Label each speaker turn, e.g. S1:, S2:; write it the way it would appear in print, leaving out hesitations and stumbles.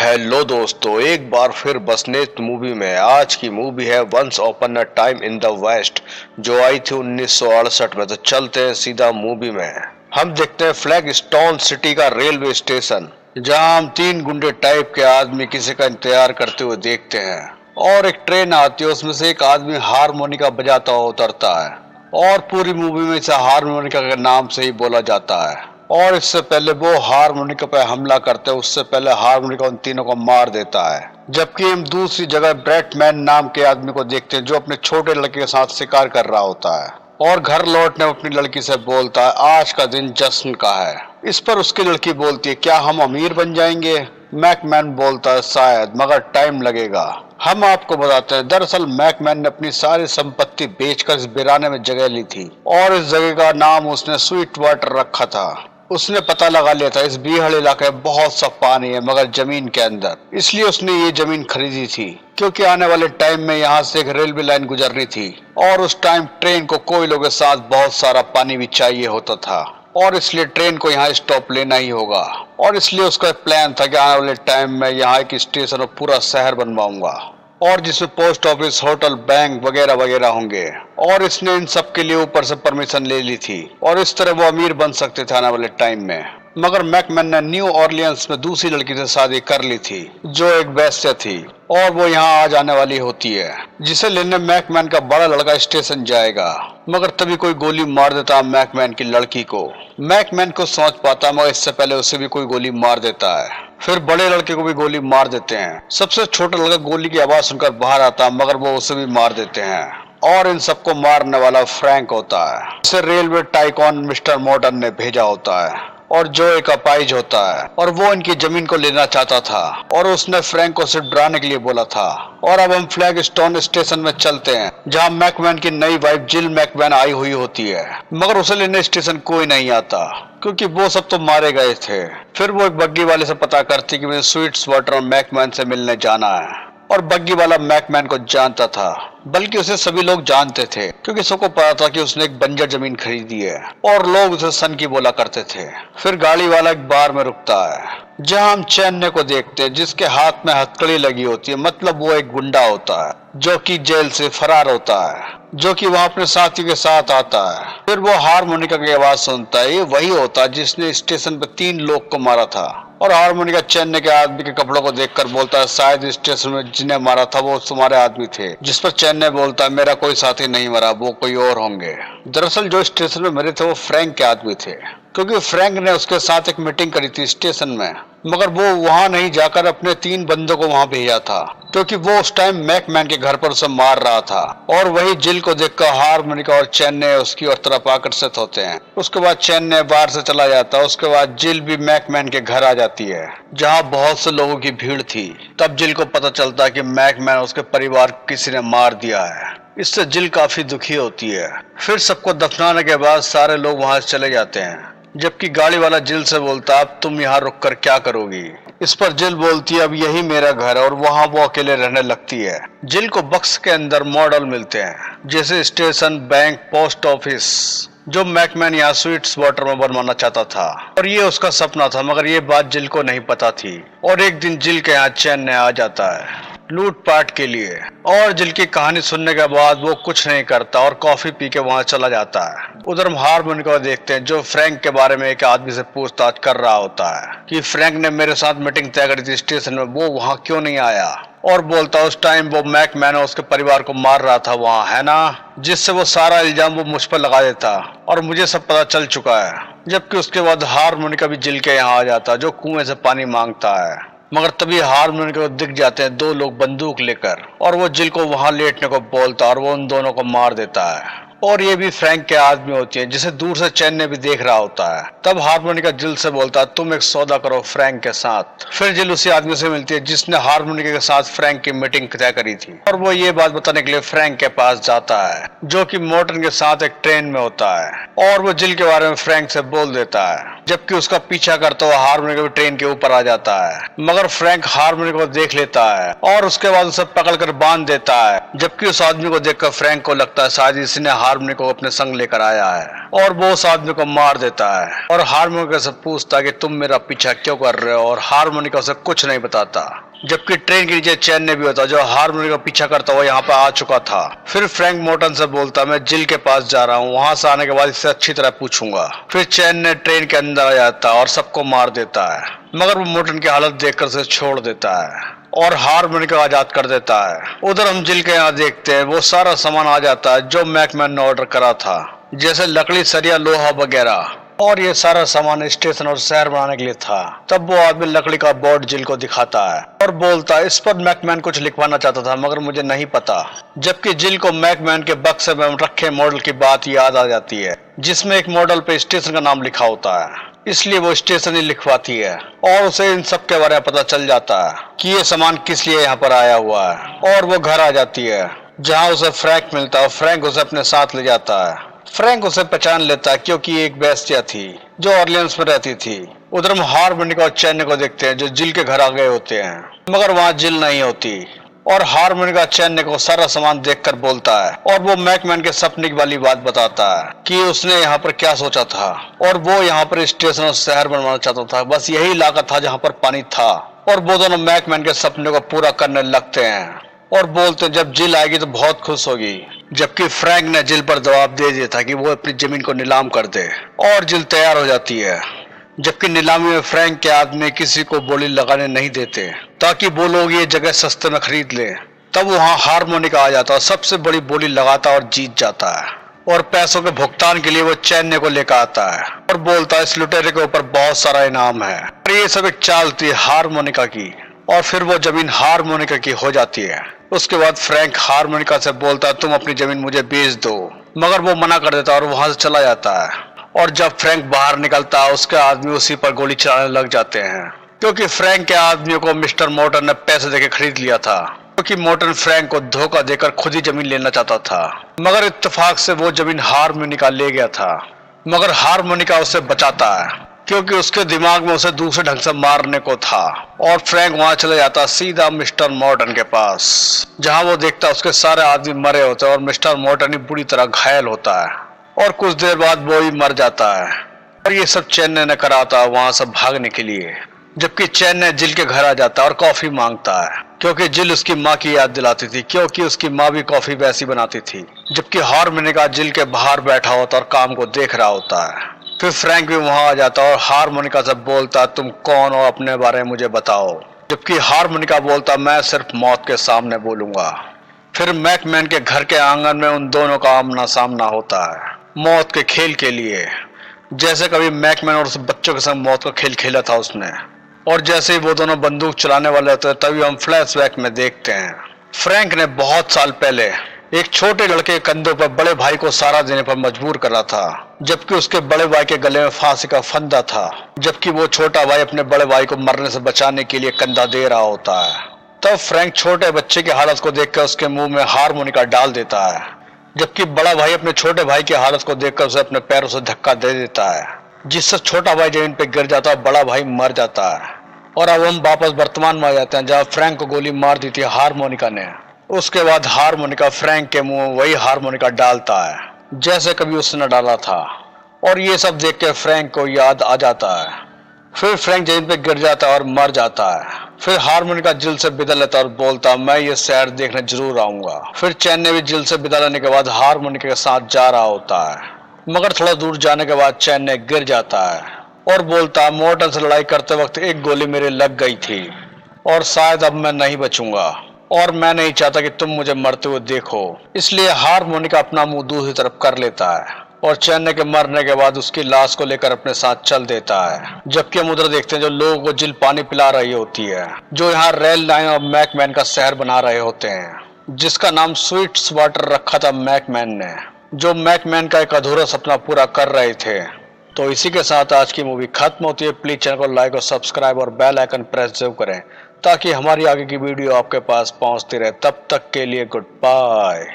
S1: Hello दोस्तों, एक बार फिर बसनेत मूवी में। आज की मूवी है Once Upon a Time in the West, जो आई थी 1968 में। तो चलते हैं सीधा मूवी में। हम देखते हैं फ्लैग स्टोन सिटी का रेलवे स्टेशन, जहां हम तीन गुंडे टाइप के आदमी किसी का इंतजार करते हुए देखते हैं। और एक ट्रेन आती है, उसमें से एक आदमी हारमोनिका बजाता हुआ उतरता है। और पूरी मूवी में इसे हारमोनिका के नाम से ही बोला जाता है। और इससे पहले वो हारमोनिका पे हमला करते हैं, उससे पहले हारमोनिका उन तीनों को मार देता है। जबकि हम दूसरी जगह ब्रैटमैन नाम के आदमी को देखते हैं, जो अपने छोटे लड़के के साथ शिकार कर रहा होता है और घर लौटने अपनी लड़की से बोलता है आज का दिन जश्न का है। इस पर उसकी लड़की बोलती है क्या हम अमीर बन जाएंगे। मैकमैन बोलता है शायद, मगर टाइम लगेगा। हम आपको बताते हैं, दरअसल मैकमैन ने अपनी सारी संपत्ति बेचकर इस वीराने में जगह ली थी और इस जगह का नाम उसने स्वीट वाटर रखा था। उसने पता लगा लिया था इस बीहड़ इलाके में बहुत सा पानी है, मगर जमीन के अंदर। इसलिए उसने ये जमीन खरीदी थी, क्योंकि आने वाले टाइम में यहाँ से एक रेलवे लाइन गुजरनी थी और उस टाइम ट्रेन को कोयलों के साथ बहुत सारा पानी भी चाहिए होता था, और इसलिए ट्रेन को यहाँ स्टॉप लेना ही होगा। और इसलिए उसका एक प्लान था कि आने वाले टाइम में यहाँ एक स्टेशन और पूरा शहर बनवाऊंगा, और जिसमें पोस्ट ऑफिस, होटल, बैंक वगैरह वगैरह होंगे। और इसने इन सब के लिए ऊपर से परमिशन ले ली थी, और इस तरह वो अमीर बन सकते थे आने वाले टाइम में। मगर मैकमैन ने न्यू ऑरलियंस में दूसरी लड़की से शादी कर ली थी, जो एक वेश्या थी, और वो यहाँ आ जाने वाली होती है, जिसे लेने मैकमैन का बड़ा लड़का स्टेशन जाएगा। मगर तभी कोई गोली मार देता है मैकमैन की लड़की को। मैकमैन को समझ पाता, मगर इससे पहले उसे भी कोई गोली मार देता है। फिर बड़े लड़के को भी गोली मार देते हैं। सबसे छोटा लड़का गोली की आवाज सुनकर बाहर आता है, मगर वो उसे भी मार देते हैं। और इन सबको मारने वाला फ्रैंक होता है, जिसे रेलवे टाइकॉन मिस्टर मॉडर्न ने भेजा होता है, और जो एक अपाइज होता है, और वो इनकी जमीन को लेना चाहता था, और उसने फ्रैंक को सिर्फ डराने के लिए बोला था। और अब हम फ्लैग स्टोन स्टेशन में चलते हैं, जहां मैकमैन की नई वाइफ जिल मैकमैन आई हुई होती है, मगर उसे लेने स्टेशन कोई नहीं आता, क्योंकि वो सब तो मारे गए थे। फिर वो एक बग्गी वाले से पता करती कि मुझे स्वीट्स वाटर और मैकमैन से मिलने जाना है, और बग्गी वाला मैकमैन को जानता था, बल्कि उसे सभी लोग जानते थे, क्योंकि सबको पता था कि उसने एक बंजर जमीन खरीदी है, और लोग उसे सन की बोला करते थे। फिर गाड़ी वाला एक बार में रुकता है, जहां हम चैन्ने को देखते हैं, जिसके हाथ में हथकड़ी लगी होती है। मतलब वो एक गुंडा होता है, जो कि जेल से फरार होता है, जो कि वहां अपने साथी के साथ आता है। फिर वो हारमोनिका की आवाज सुनता है। ये वही होता है जिसने स्टेशन पे 3 लोग को मारा था। और हारमोनिका चेन्नई के आदमी के कपड़ों को देखकर बोलता है शायद स्टेशन में जिन्हें मारा था वो तुम्हारे आदमी थे। जिस पर चेन्नई बोलता है मेरा कोई साथी नहीं मरा, वो कोई और होंगे। दरअसल जो स्टेशन में मरे थे वो फ्रैंक के आदमी थे, क्योंकि फ्रैंक ने उसके साथ एक मीटिंग करी थी स्टेशन में, मगर वो वहां नहीं जाकर अपने 3 बंदों को वहां भेजा था, क्योंकि वो उस टाइम मैकमैन के घर पर उसे मार रहा था। और वही जिल को देखकर हारमोनिका और चेन्नई उसकी और तरफ आकर्षित होते हैं। उसके बाद चेन्नई बाहर से चला जाता है। उसके बाद जिल भी मैकमैन के घर आ जाती है, जहां बहुत से लोगों की भीड़ थी। तब जिल को पता चलता है कि मैकमैन उसके परिवार किसी ने मार दिया है। इससे जिल काफी दुखी होती है। फिर सबको दफनाने के बाद सारे लोग वहां से चले जाते हैं, जबकि गाड़ी वाला जिल से बोलता अब तुम यहाँ रुककर क्या करोगी। इस पर जिल बोलती है अब यही मेरा घर है, और वहां वो अकेले रहने लगती है। जिल को बक्स के अंदर मॉडल मिलते हैं, जैसे स्टेशन, बैंक, पोस्ट ऑफिस, जो मैकमैन यहाँ स्वीट्स वाटर में बनवाना चाहता था, और ये उसका सपना था, मगर ये बात जिल को नहीं पता थी। और एक दिन जिल के यहाँ चेन्नई आ जाता है लूटपाट के लिए, और जिल की कहानी सुनने के बाद वो कुछ नहीं करता और कॉफी पी के वहां चला जाता है। उधर हम हारमोनिका को देखते हैं, जो फ्रैंक के बारे में एक आदमी से पूछताछ कर रहा होता है कि फ्रैंक ने मेरे साथ मीटिंग तय करी थी स्टेशन में, वो वहां क्यों नहीं आया। और बोलता उस टाइम वो मैकमैन और उसके परिवार को मार रहा था वहां, है ना, जिससे वो सारा इल्जाम वो मुझ पर लगा देता, और मुझे सब पता चल चुका है। जबकि उसके बाद हारमोनिका भी जिल के यहाँ आ जाता, जो कुएं से पानी मांगता है। मगर तभी हारमोनिका को दिख जाते हैं 2 लोग बंदूक लेकर, और वो जिल को वहां लेटने को बोलता और वो उन दोनों को मार देता है। और ये भी फ्रैंक के आदमी होती है, जिसे दूर से चेन्नई भी देख रहा होता है। तब हारमोनिका जिल से बोलता तुम एक सौदा करो फ्रैंक के साथ। फिर जिल उसी आदमी से मिलती है जिसने हारमोनिका के साथ फ्रैंक की मीटिंग तय करी थी, और वो ये बात बताने के लिए फ्रैंक के पास जाता है, जो कि मॉर्टन के साथ एक ट्रेन में होता है। और वो जिल के बारे में फ्रैंक से बोल देता है, जबकि उसका पीछा करता हुआ हारमोनिका भी ट्रेन के ऊपर आ जाता है। मगर फ्रैंक हारमोनिका को देख लेता है और उसके बाद उसे पकड़कर बांध देता है, जबकि उस आदमी को देखकर फ्रैंक को लगता है शायद इसने हार्मोनी को अपने संग लेकर आया है और वो उस आदमी को मार देता है और हार्मोनिका से पूछता है कि तुम मेरा पीछा क्यों कर रहे हो, और हार्मोनिका उसे कुछ नहीं बताता। जबकि ट्रेन के नीचे चैन ने भी होता जो हार्मोनिका का पीछा करता हुआ यहाँ पे आ चुका था। फिर फ्रैंक मोर्टन से बोलता मैं जिल के पास जा रहा हूँ, वहां से आने के बाद इससे अच्छी तरह पूछूंगा। फिर चैन ने ट्रेन के अंदर आ जाता और सबको मार देता है, मगर वो मोर्टन की हालत देखकर उसे छोड़ देता है और हार्मोनिका आजाद कर देता है। उधर हम जिल के यहाँ देखते हैं वो सारा सामान आ जाता है जो मैकमैन ने ऑर्डर करा था, जैसे लकड़ी, सरिया, लोहा वगैरह, और ये सारा सामान स्टेशन और शहर बनाने के लिए था। तब वो आदमी लकड़ी का बोर्ड जिल को दिखाता है और बोलता है इस पर मैकमैन कुछ लिखवाना चाहता था मगर मुझे नहीं पता। जबकि जिल को मैकमैन के बक्से में रखे मॉडल की बात याद आ जाती है जिसमें एक मॉडल पे स्टेशन का नाम लिखा होता है, इसलिए वो स्टेशन ही लिखवाती है और उसे इन सब के बारे में पता चल जाता है कि ये सामान किस लिए यहाँ पर आया हुआ है। और वो घर आ जाती है जहाँ उसे फ्रैंक मिलता है और फ्रैंक उसे अपने साथ ले जाता है। फ्रैंक उसे पहचान लेता है क्योंकि ये एक बेस्टिया थी जो ऑर्लियंस में रहती थी। उधर हम हार्मोनिका और चैन को देखते हैं जो जिल के घर आ गए होते हैं, मगर वहाँ जिल नहीं होती और हार्मोनिका चैन को सारा सामान देखकर बोलता है और वो मैकमैन के सपने वाली बात बताता है कि उसने यहाँ पर क्या सोचा था और वो यहाँ पर स्टेशन और शहर बनवाना चाहता था। बस यही इलाका था जहाँ पर पानी था और वो दोनों मैकमैन के सपने को पूरा करने लगते हैं और बोलते हैं जब जिल आएगी तो बहुत खुश होगी। जबकि फ्रैंक ने जिल पर दबाव दे दिया था कि वो अपनी जमीन को नीलाम कर दे और जिल तैयार हो जाती है। जबकि नीलामी में फ्रैंक के आदमी किसी को बोली लगाने नहीं देते ताकि वो लोग ये जगह सस्ते में खरीद ले। तब वहाँ हार्मोनिका आ जाता और सबसे बड़ी बोली लगाता और जीत जाता है और पैसों के भुगतान के लिए वो चैन को लेकर आता है और बोलता है इस लुटेरे के ऊपर बहुत सारा इनाम है। और ये सब एक चाल थी हार्मोनिका की और फिर वो जमीन हार्मोनिका की हो जाती है। उसके बाद फ्रैंक हार्मोनिका से बोलता है तुम अपनी जमीन मुझे बेच दो, मगर वो मना कर देता और वहां से चला जाता है। और जब फ्रैंक बाहर निकलता है उसके आदमी उसी पर गोली चलाने लग जाते हैं क्योंकि फ्रैंक के आदमियों को मिस्टर मोर्टन ने पैसे देके खरीद लिया था, क्योंकि मोर्टन फ्रैंक को धोखा देकर खुद ही जमीन लेना चाहता था। मगर इत्तेफाक से वो जमीन हार्मोनिका ले गया था, मगर हार्मोनिका उसे बचाता है क्योंकि उसके दिमाग में उसे दूसरे ढंग से मारने को था। और फ्रैंक वहां चले जाता सीधा मिस्टर मॉर्टन के पास, जहां वो देखता उसके सारे आदमी मरे होते हैं और मिस्टर मॉर्टन ही बुरी तरह घायल होता है और कुछ देर बाद वो ही मर जाता है। और ये सब चैन ने करा था वहां से भागने के लिए। जबकि चैन ने जिल के घर आ जाता है और कॉफी मांगता है क्योंकि जिल उसकी माँ की याद दिलाती थी, क्योंकि उसकी माँ भी कॉफी वैसी बनाती थी। जबकि हार्मोनिका जिल के बाहर बैठा होता और काम को देख रहा होता है। फिर फ्रैंक भी वहां आ जाता और हार्मोनिका से बोलता तुम कौन हो, अपने बारे में मुझे बताओ। जबकि हार्मोनिका बोलता मैं सिर्फ मौत के सामने बोलूंगा। फिर मैकमैन के घर के आंगन में उन दोनों का आमना सामना होता है मौत के खेल के लिए, जैसे कभी मैकमैन और उस बच्चों के संग मौत का खेल खेला था उसने। और जैसे ही वो दोनों बंदूक चलाने वाले होते हैं तभी हम फ्लैशबैक में देखते हैं फ्रैंक ने बहुत साल पहले एक छोटे लड़के के कंधों पर बड़े भाई को सहारा देने पर मजबूर करा था, जबकि उसके बड़े भाई के गले में फांसी का फंदा था। जबकि वो छोटा भाई अपने बड़े भाई को मरने से बचाने के लिए कंधा दे रहा होता है। तब फ्रैंक छोटे बच्चे की हालत को देखकर उसके मुंह में हार्मोनिका डाल देता है, जबकि बड़ा भाई अपने छोटे भाई की हालत को देखकर उसे अपने पैरों से धक्का दे देता है, जिससे छोटा भाई जमीन पर गिर जाता है, बड़ा भाई मर जाता है। और अब हम वापस वर्तमान में आ जाते हैं जहाँ फ्रैंक को गोली मार दी थी हार्मोनिका ने। उसके बाद हार्मोनिका फ्रैंक के मुंह में वही हार्मोनिका डालता है जैसे कभी उसने डाला था और ये सब देख के फ्रैंक को याद आ जाता है। फिर फ्रैंक जमीन पे गिर जाता है और मर जाता है। फिर हार्मोनिका जिल से विदा लेता और बोलता मैं ये शहर देखने जरूर आऊंगा। फिर चैन ने भी जिल से विदा लेने के बाद हार्मोनिका के साथ जा रहा होता है, मगर थोड़ा दूर जाने के बाद चैन ने गिर जाता है और बोलता है मोर्टन से लड़ाई करते वक्त एक गोली मेरे लग गई थी और शायद अब मैं नहीं बचूंगा और मैं नहीं चाहता कि तुम मुझे मरते हुए देखो। इसलिए हार्मोनिका अपना मुंह दूसरी तरफ कर लेता है और चैन के मरने के बाद उसकी लाश को लेकर अपने साथ चल देता है। जबकि हम उधर देखते हैं जो लोगों को जिल पानी पिला रही होती है, जो यहाँ रेल लाइन और मैकमैन का शहर बना रहे होते हैं, जिसका नाम स्वीट्स वाटर रखा था मैकमैन ने, जो मैकमैन का एक अधूरा सपना पूरा कर रहे थे। तो इसी के साथ आज की मूवी खत्म होती है। प्लीज चैनल को लाइक और सब्सक्राइब और बेल आइकन प्रेस जरूर करें ताकि हमारी आगे की वीडियो आपके पास पहुंचती रहे। तब तक के लिए गुड बाय।